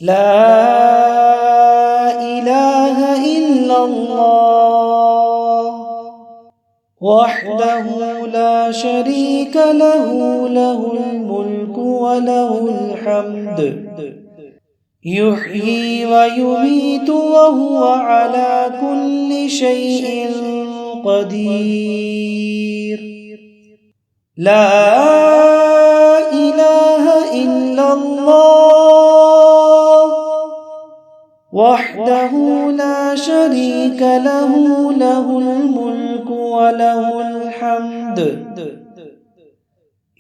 لا إله إلا الله وحده لا شريك له، له الملك وله الحمد يحيي ويميت وهو على كل شيء قدير. لا إله إلا الله وحده لا شريك له، له الملك وله الحمد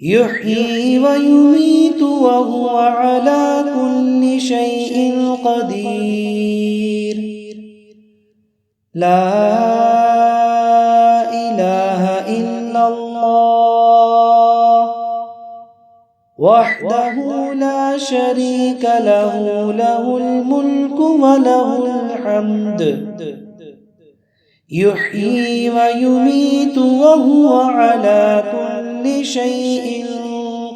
يحيي ويميت وهو على كل شيء قدير. لا إله إلا الله وحده لا شريك له، له الملك وله الحمد يحيي ويميت وهو على كل شيء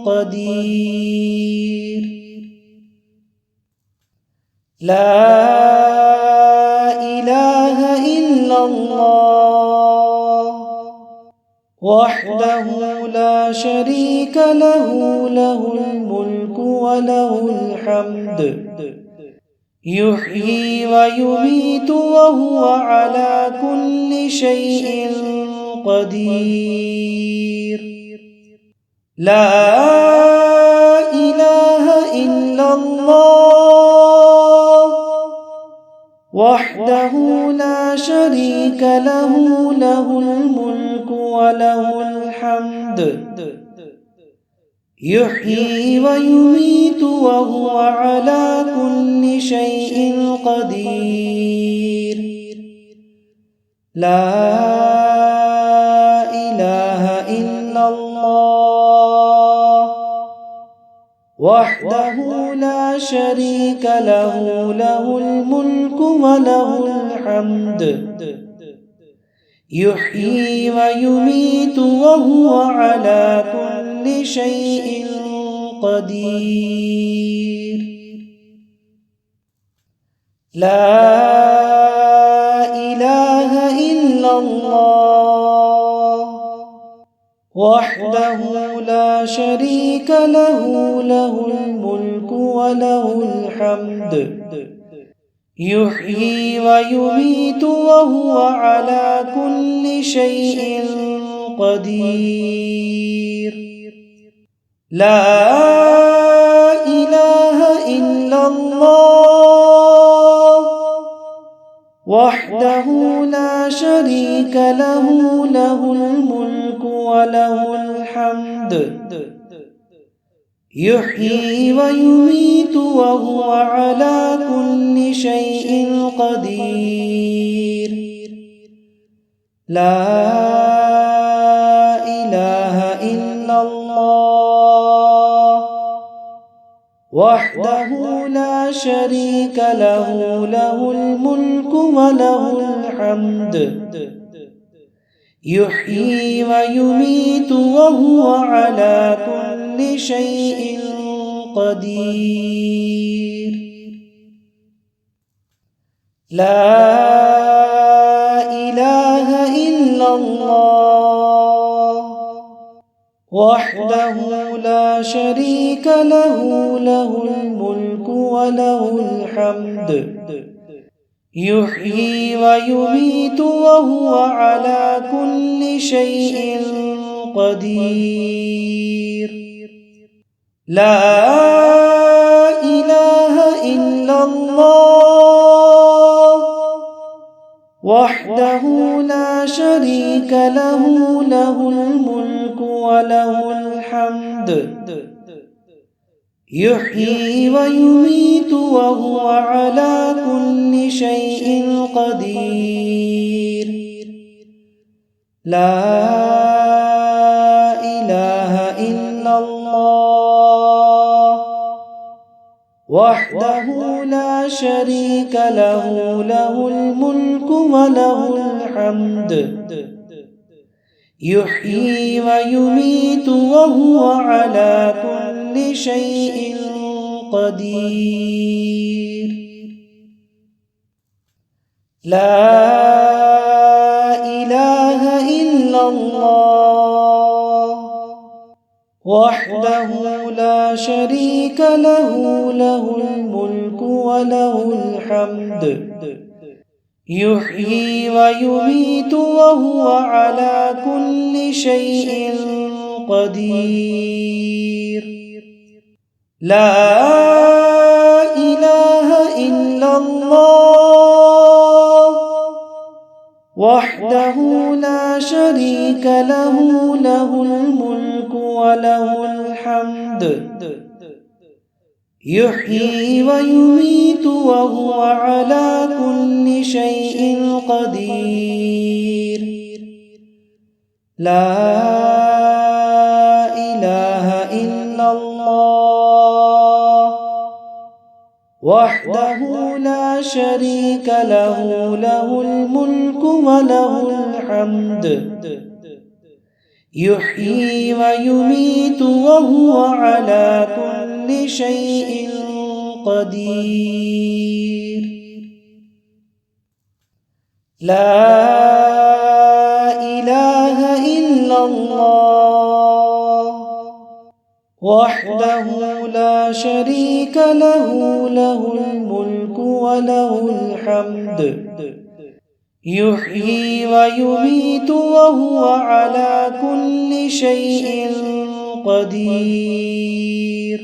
قدير. لا إله إلا الله وحده لا شريك له، له الملك وله الحمد يحيي ويميت وهو على كل شيء قدير. لا إله إلا الله وحده لا شريك له، له الملك وله الحمد يحيي ويميت وهو على كل شيء قدير. لا إله إلا الله وحده لا شريك له، له الملك وله الحمد يحيي ويميت وهو على كل شيء قدير. لا إله إلا الله وحده لا شريك له، له الملك وله الحمد يحيي ويميت وهو على كل شيء قدير. لا إله إلا الله وحده لا شريك له، له الملك وله الحمد يحيي ويميت وهو على كل شيء قدير. لا إله إلا الله وحده لا شريك له، له الملك وله الحمد يحيي ويميت وهو على كل شيء قدير. لا إله إلا الله وحده لا شريك له، له الملك وله الحمد يحيي ويميت وهو على كل شيء قدير. لا إله إلا الله وحده لا شريك له، له الملك وله الحمد يحيي ويميت وهو على كل شيء قدير. لا إله إلا الله وحده لا شريك له، له الملك وله الحمد يحيي ويميت وهو على كل شيء قدير. لا إله إلا الله وحده لا شريك له، له الملك وله الحمد يحيي ويميت وهو على كل شيء قدير. لا إله إلا الله وحده لا شريك له، له الملك وله الحمد يحيي ويميت وهو على كل شيء قدير. لا إله إلا الله وحده لا شريك له، له الملك وله الحمد يحيي ويميت وهو على كل شيء قدير. لا إله إلا الله وحده لا شريك له، له الملك وله الحمد يحيي ويميت وهو على كل شيء قدير.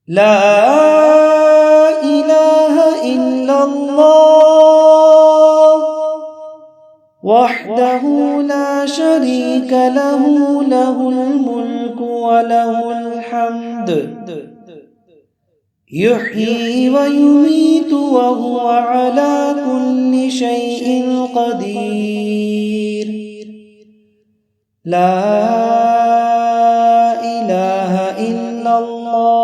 لا إله إلا الله وحده لا شريك له، له الملك وله الحمد يحيي ويميت وهو على كل شيء قدير. لا إله إلا الله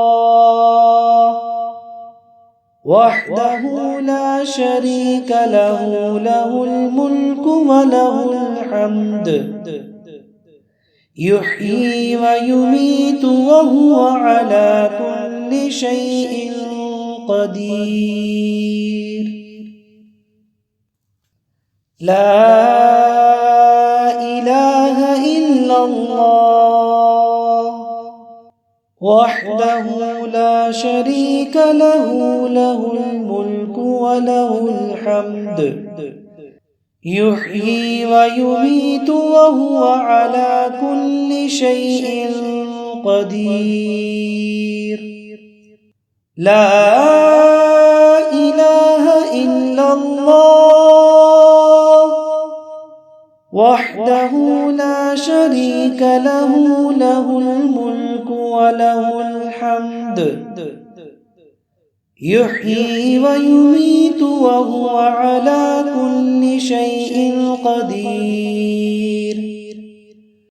وحده لا شريك له، له الملك وله الحمد يحيي ويميت وهو على كل شيء قدير. لا إله إلا الله وحده لا شريك له، له الملك وله الحمد يحيي ويميت وهو على كل شيء قدير. لا إله إلا الله وحده لا شريك له، له الملك وله الحمد يحيي ويميت وهو على